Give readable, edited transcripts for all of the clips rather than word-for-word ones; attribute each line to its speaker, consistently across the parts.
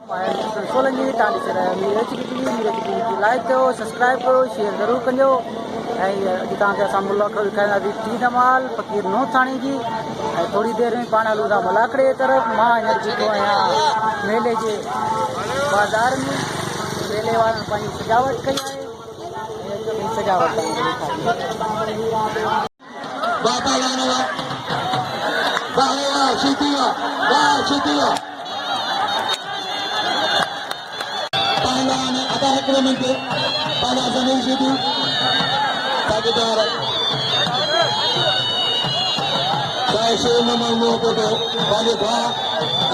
Speaker 1: सोलंगी तव्हां ॾिसी रहिया Mir H D T like कयो सब्सक्राइब कयो शेयर ज़रूरु कजो ऐं अॼु तव्हांखे असां मुलाक़ात विखाईंदासीं टी धमाल फ़कीर नोथाणी जी ऐं थोरी देरि में पाण हलूं था मलाकड़े जे तरफ़। मां हींअर बीठो आहियां मेले जे बाज़ार में। मेले वारनि पंहिंजी सजावट कई आहे सजावट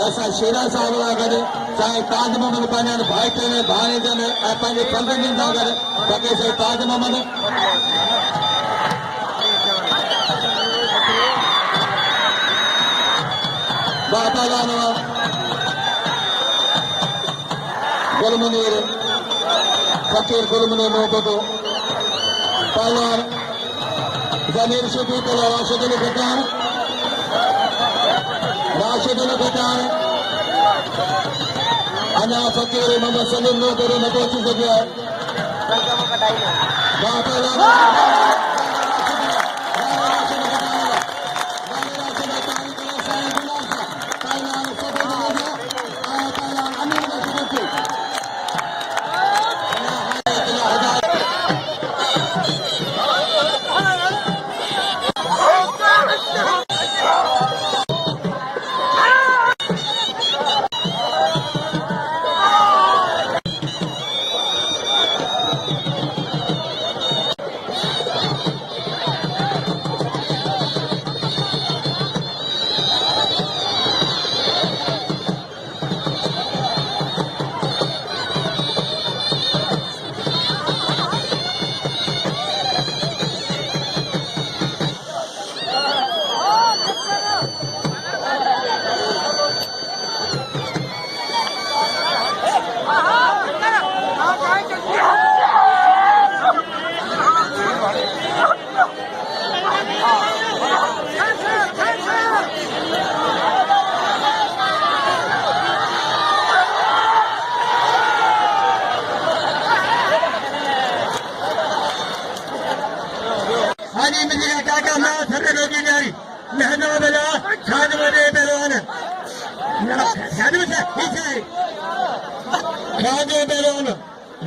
Speaker 2: ऐसा शेरा साहब गॾु चाहे ताज मोहम्मद पंहिंजनि भाइटनि भाणेजनि ऐं पंहिंजे पंडितनि सां गॾु बाक़ी साईं ताज मोहम्मद गुलमनीर फकीर गुलमनीर मोहब्बतो पहलवान जमीर सिद्धू तो राशिदुल खटान अञा फकीर मोहम्मद सलीम मोहब्बतो न पहुची सघियो आहे।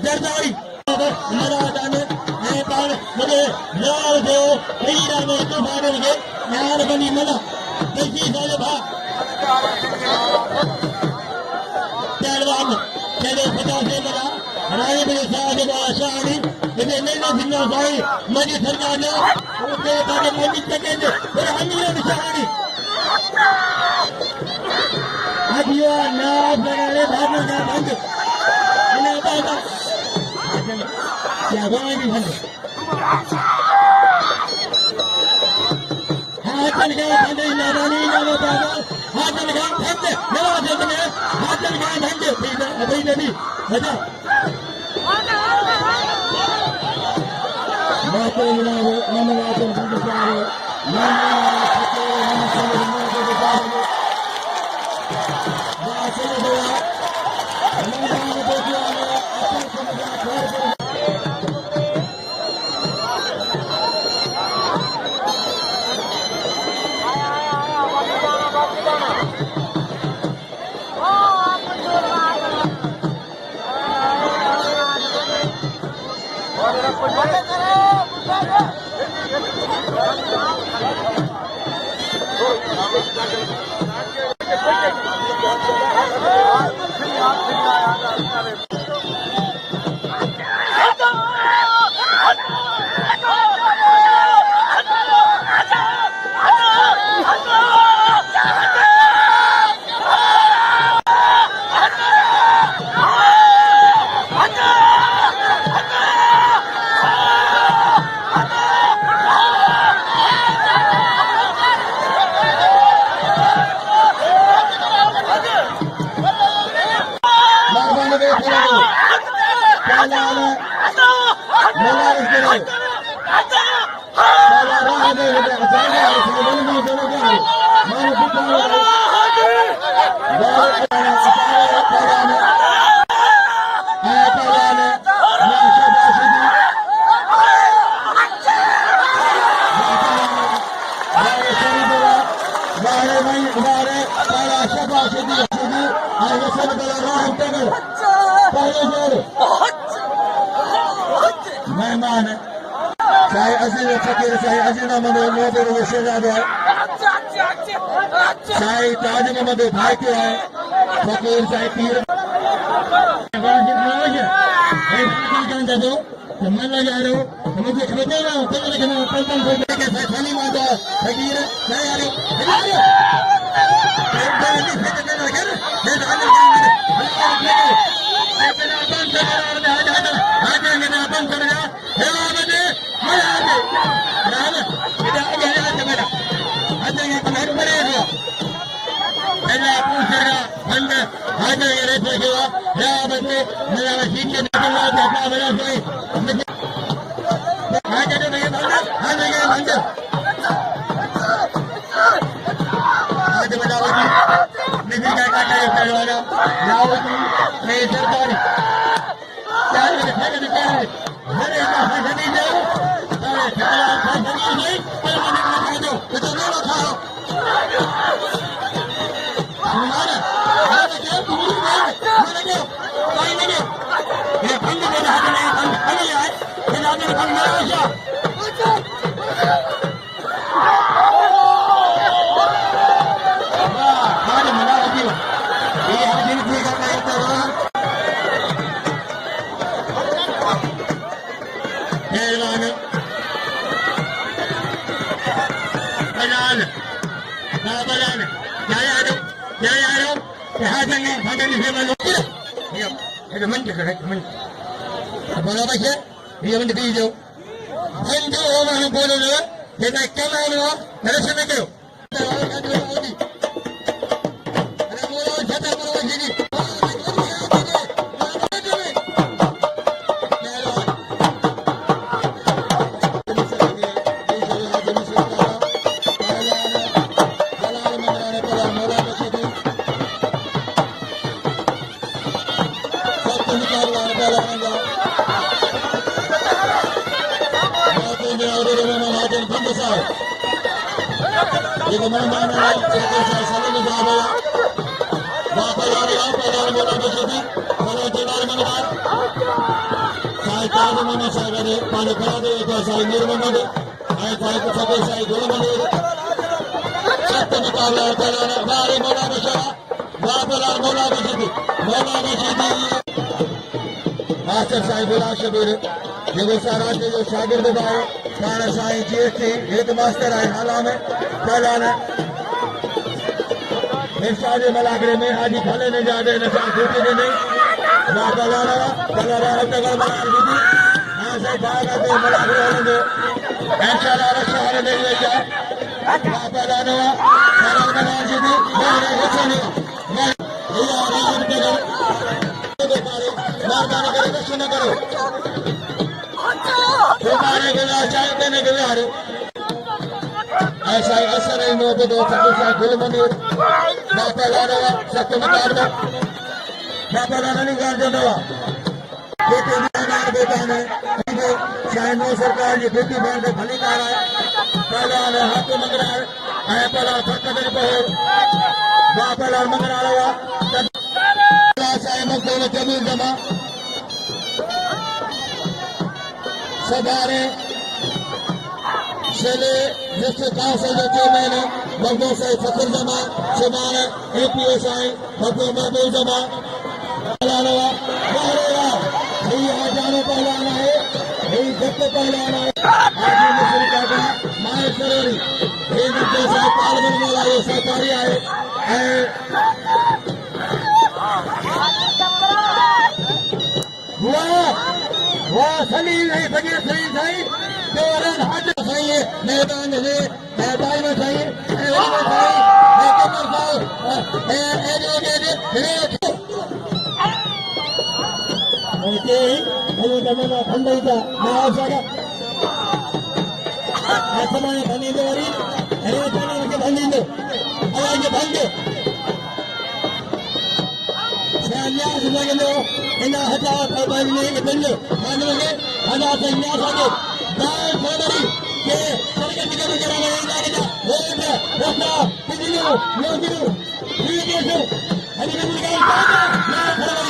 Speaker 2: जरदारी बनी मला पहलवान तेरे पिता से लगा राय मेरे साथ शाही इन्हें लेना फिरना साई मजी सरकार ने उसे ताकि मजी चकेंगे फिर हम ही निशानी अदियो ना बनाने भागने का बंद इन्हें बाबा क्या बोले नहीं बंद हाथन का बंद नारानी ना बाबा हाथन का बंद नवाज ने हाथन का बंद अभी नहीं बता बात ना हो नमवातन बंद जाओ ना बला राह तगर पहले जोर मेहमान चाहे अजीज फकीर चाहे अजीज अहमद मोहब्बत शहजाद है चाहे ताज मोहम्मद भाई के है फकीर चाहे पीर मन लगा रहे हो मुझे खबर ना पता लगना पंचम को लेके खाली माता फकीर नहीं आ रहे मास्टर साहिब शबीर जो सारा जो शागिर्द आए पाण साईं जीएसटी हेड मास्टर आहे हाला में पहला ने इंसान मलागरे में हाजी खले ने जादे न सा छुट्टी ने नहीं ना पहला तगर बना दीदी हां से भागा दे मलागरे होंगे इंशाल्लाह शहर में ले जा ना पहला ने सारा बना दीदी मेरे हिस्से में ये आगे तगर मारदाने करे कुछ न करो तुम्हारे गिला चाय देने के लिए ऐसा ही असर है नो तो दो सकल गुल मंदिर बापा लाना सत्य में काट दो बापा लाना नहीं काट दो बेटे नार बेटा ने चाहे नो सरकार जी बेटी बहन को भली कर रहा है पहला ने हाथ मंग रहा है ऐ पहला थक कर को बापा लाल मंग रहा है साईं मखदूम जमील जमा सदारे शेले जिससे काउंसिल के चेयरमैन मखदूम साईं फखर जमा शुमार एपीएस आई मखदूम महबूब जमा पहलानवा बहरेवा यही आजानो पहलाना है यही जब पहलाना है हाजी मुस्लिम काका माए सरोरी ये मखदूम साहब पार्लियामेंट में आए सरकारी आए वाह सलीम नहीं फकीर सलीम सही तोरन हज सही है मैदान है मैदान में सही है कमर साहब ओके हेलो कमला ठंडा का मैं जागा ऐसा मैं बनी दे रही अरे चलो के बनी दो आवाज बंद न्यास लगनो इन हजार कबाइल में बंद मानोगे हजार से न्यास आगे दाल सोदरी के सरकार की तरफ करा रहे हैं वोट वोट बिजली नौकरी फ्री देशो हरी नंबर का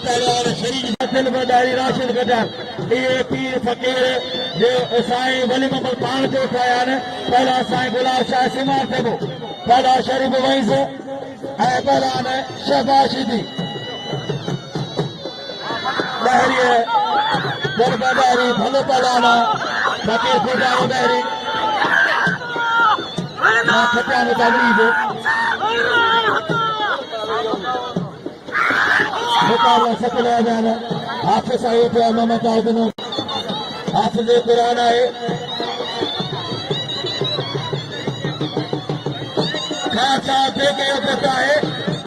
Speaker 2: पहलवान शरीफ हसन बदारी राशिद गदा ये पीर फकीर जो साईं वली मोहम्मद पान जो आया ने पहला साईं गुलाब शाह सिमार थे पहला शरीफ वैस पहलवान शहबाशिदी बहरी बदारी भलो पहलवाना फकीर फुटानो बहरी खटानो तबलीग मुकाबला सफल हो जाना हाफिज साहिब मोहम्मद आजम हाफिज कुरान है खासा देखे पता है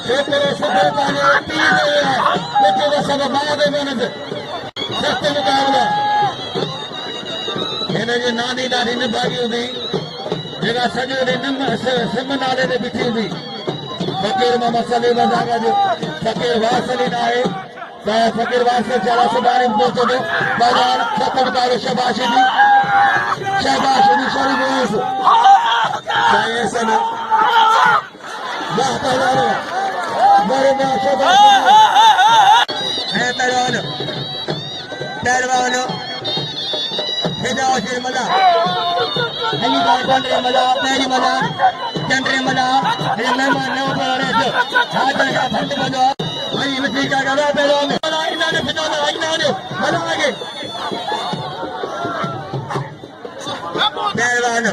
Speaker 2: छोकरे सफल पाने तीन है लेकिन वो सब बाद में न सख्त मुकाबला हिन जी नानी ॾाढी निभागी हूंदी जेका सॼो ॾींहुं सिम नाले ते बीठी हूंदी फकीर मोहम्मद सलीम अज़ागा जो फकीर वासलीन आहे त फकीर वासल चाला सुभाणे पहुचंदो बाज़ार ख़तम कारो शहबाशिदी शरीफ वैस साईं सन वाह पहलवान बड़े में शहबाशिदी ऐं पहलवान हिजाज़ मला हली का चंद्रे मला पैरी मला चंद्रे मला ये मेहमान ने ऊपर आ हाजर का फंड बनो भाई मिट्टी का गला पहलो मला इन्होंने फिजाना इन्होंने मला आगे पहलवान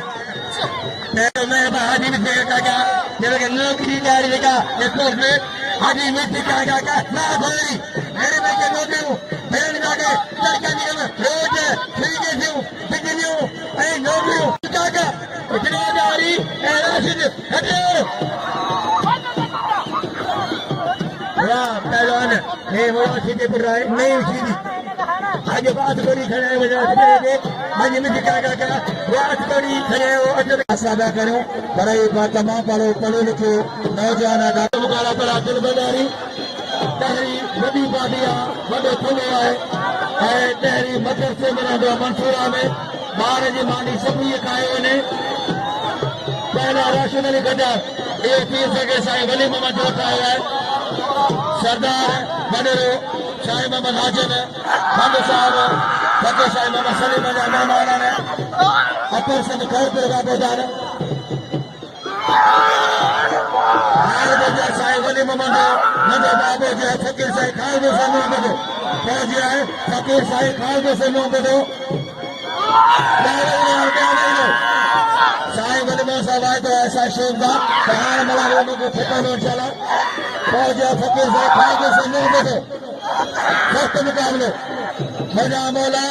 Speaker 2: पहले मैं हाजी मिट्टी का क्या जब के नौकरी जारी लगा स्पोर्ट में हाजी मिट्टी का ना भाई मेरे में के नौकरी हूं मेरे जाके लड़का निकल रोज ठीक है जो बिजली ए नौकरी का जिम्मेदारी राशिद हटे पहलवान ये मोड़ा सीधे पर रहा है नहीं सीधी आगे बात करी खड़े वजह से आज में क्या बात करी खड़े हो अजर सादा करो बड़े बात तमाम पढ़ो लिखो नौजवान का मुकाबला पर दिल बदारी तहरी वडी बादिया वडो खुलो है तहरी मदरसे में रहंदो मंसूरा में ॿार जी मानी सभी खाए ने पहला राशिद अली गदा ये पीर सके साईं वली मोहम्मद जो आया है सरदार बनेरो साईं मोहम्मद हाजिर खान साहब फकीर साईं मोहम्मद सलीम जा मेहमान ने अपर सिंध खैरपुर का बाजार साईं वली मोहम्मद नंदो बाबू जो फकीर साईं खान जो सन्नो बदो पहुंच गया है फकीर साईं खान जो सन्नो बदो साईं वली मोहम्मद साहब आए तो ऐसा शेख था कहां मला लोगों को फतह इंशाल्लाह पहुंच गया फकीर साईं खान जो सन्नो बदो सख्त मुकाबले मजा मौला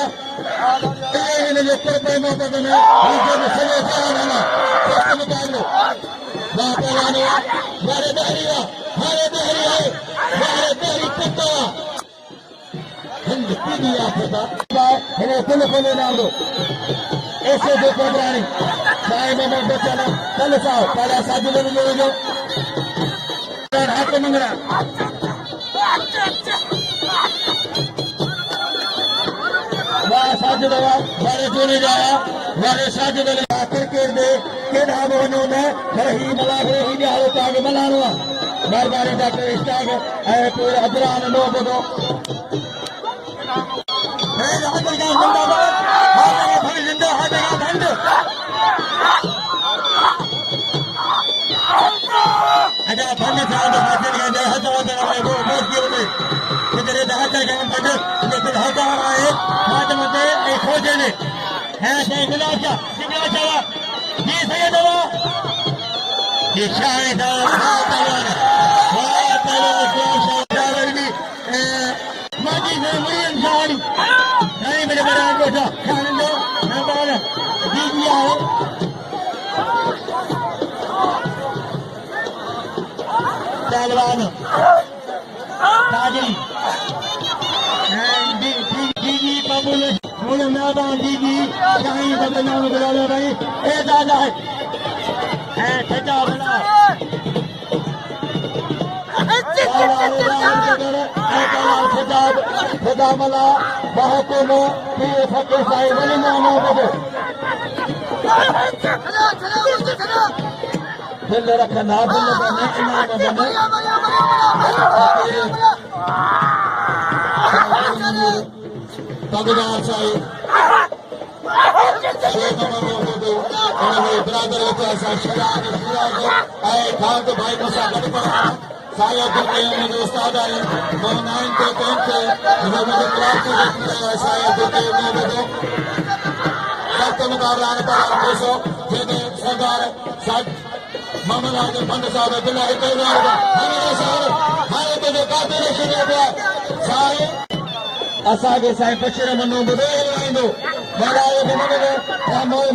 Speaker 2: इन जो कुर्बे मोहब्बत में नीचे में सजे जाना सख्त मुकाबले वाह पहलवान मारे बहरी कुत्ता हिंद पीढ़ी आपका इन्हें कुल खोले नाम दो ऐसे दो प्रोग्रामी साईं मोहम्मद बच्चा कल साहब पहला साजिद जो हाथ मंगरा वाह साजिद वारे चुने जाया वारे साजिद क्रिकेट दे केड़ा वनो में रही मला रही दिहाड़ो ताग मलानो बार डॉक्टर स्टाक है पूरे अदरान नो बदो है हाजर का जिंदाबाद हाजर का भली जिंदा हाजर का भंड अच्छा भंड साहब हाजर का जय हाजर वो बहुत की बोले किधर हाजर का भंड लेकिन हाजर आए हाजर मते एक खोजे ने है से गुलाब शाह ये सैयद ये शायद माजी ने मुयन जानी नहीं मेरे बड़ा कोठा खाने दो मैं बोला दीदी आओ पहलवान ताजी दीदी कबूल बोले मैदान दीदी शाही बदनाम करा लो भाई ए दादा है ठेका बना खुदा मला महकुमो पीर फकीर साईं वली मोहम्मद फिर रखना फिर बने इनाम बने पगदार साहिब ब्रादर खाद भाई मुसा गॾु पढ़ा साया दुर्गे उनके उस्ताद आए मौनाइन के कैंप से मुझे क्लास में साया दुर्गे उन्होंने दो सख्त मुकाबला ने पढ़ा 200 जेके सरदार साहब मोहम्मद आजम पंड साहब बिल्ला एक हमारे साहब हाय तो काफी शुरू हुआ साईं असांखे साईं बशीर मनो ॿुधो हलाईंदो मलायो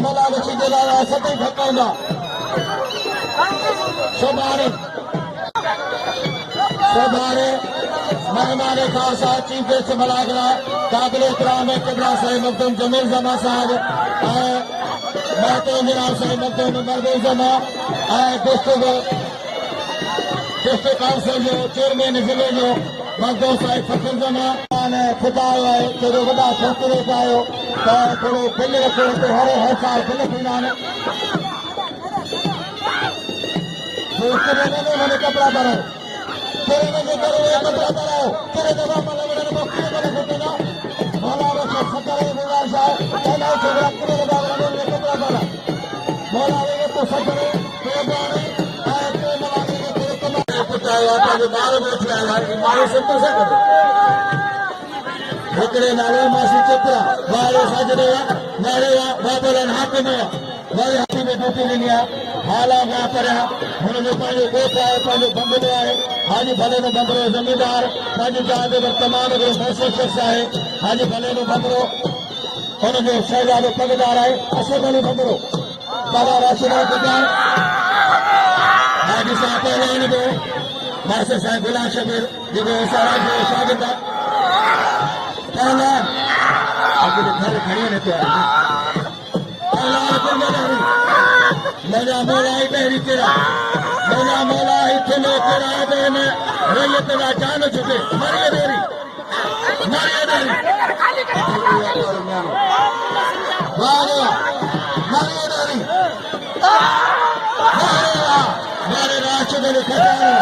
Speaker 2: मला बशी जे लाइ सतई खपाईंदा सुभाणे मेहमान खासा चीफ गेस्ट मलागरा काबिल इकराम किबला साईं मखदूम जमील जमा साहब ऐं महतूम जनाब साईं मखदूम मरदूम जमा ऐं डिस्ट्रिक्ट काउंसिल जो चेयरमैन ज़िले जो मखदूम साईं फकीर जमा खुदा आयो आहे केॾो वॾा छोकिरे आयो त थोरो बिल रखो त हर साल बिल थींदा आहिनि कपिड़ा भरो कपिड़ा भरायो कहिड़े दफ़ा हिकिड़े नाले मासी चित्रा वारे साजरे वारे बाबूलाल हाकिम वारे हाथी में ड्यूटी ॾिनी आहे हाला वहाँ परियां हुनजो पंहिंजो ॻोठ आहे पंहिंजो बंगलो आहे हाजी भले नो बंगलो ज़मींदार पंहिंजी जान ते तमामु हिकिड़ो मशहूरु शख़्स आहे हाजी भले नो बंगलो हुनजो शहजादो पगदार आहे असद अली बंगलो बाबा राशिदा दुकान हाजी साहब पहले दो मास्टर साहब गुलाम शबीर जेको साराज जो शागिर्द आहे पहला आगे घर खड़ी न पिया मेरा मौला ही तेरी तेरा मेरा मौला ही तेरे तेरा देन रैयत का जान छुटे मरिए देरी मरिए देरी मेरे राष्ट्र के खजाना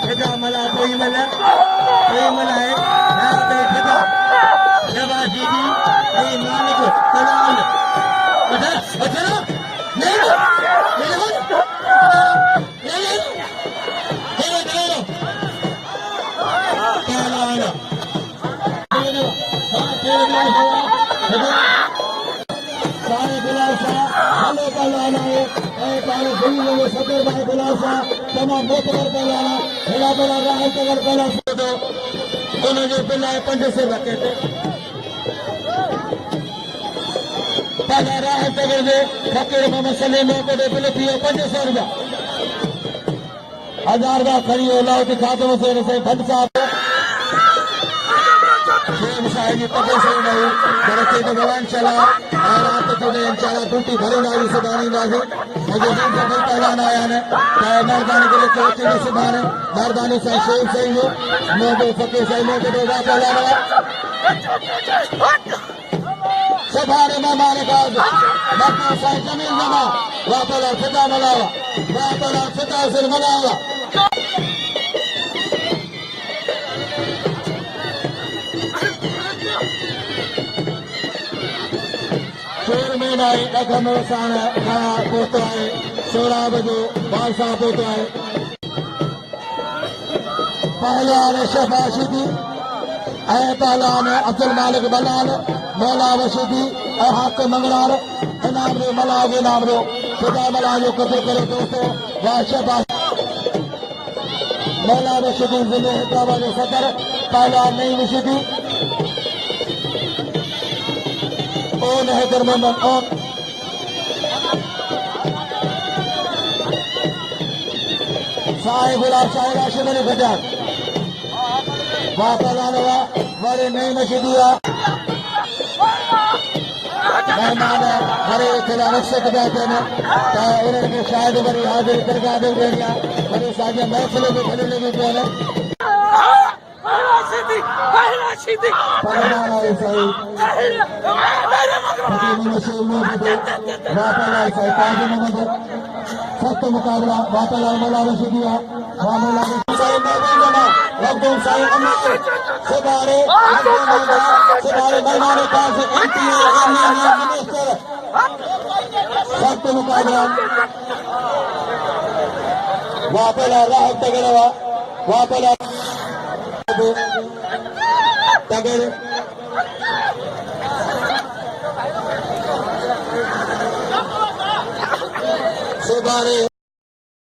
Speaker 2: ठगा मला कोई मला है ठगा शबा दीदी मालिक कलाल अच्छा नहीं सदर भाई खुलासा तमाम मोतबर पहलाना हिलाबला राहल तगर पहला दो उनजो बिल आहे 500 रखे थे पहला राहल तगर जे फकीर मोहम्मद सलीम को दे बिल थी 500 रुपया 1000 का खड़ी औलाद खाते से से भट्ट साहब शेख साहब जी पके से नहीं तरक्की तो भगवान चला रात तो इंशाल्लाह टूटी भरी नाली से बानी नाजी मुझे दिन से बहुत पहला आया ने मर्दानी के लिए चौथी में सुभाने मर्दानी से शेख सही हो मोदो फकीर सही मोदो दो बात पहला वाला सुभाने मेहमान काज मक्का से जमीन जमा वापला फिदा मलावा वापला फिदा से मलावा चेयरमैन आहे अगम साण खड़ा पहुतो आहे शोराब जो बादशाह पहुतो आहे पहलवान शफा शिदी ऐं पहलवान अब्दुल मालिक बलाल मौला वशीदी ऐं हाकिम मंगलार इनाम ॾियो मलाह जो इनाम ॾियो ख़ुदा मलाह जो क़दुरु करे दोस्तो वाह शफा मौला वशीदी ज़िले हैदराबाद जो सदर पहलवान नई वशीदी ओन हैदर मोहम्मद ओन साईं गुलाब साईं राशिद अली भटियार वापलानवा वरी नई मशीदिया मेहमान वरी थोड़ा रुख़्सत पिया थियनि त उन्हनि खे शायदि वरी हाज़िर दरगाह ॾेई ॾियणी आहे वरी असांजे महफ़िल बि खणी लॻी पियूं आहिनि पहलवान आहे साईं सख्त मुकाबला वातालाल मौला रशीदिया सख्त मुकाबला वापला राहत तगड़वा वापला तगड़ सुबारे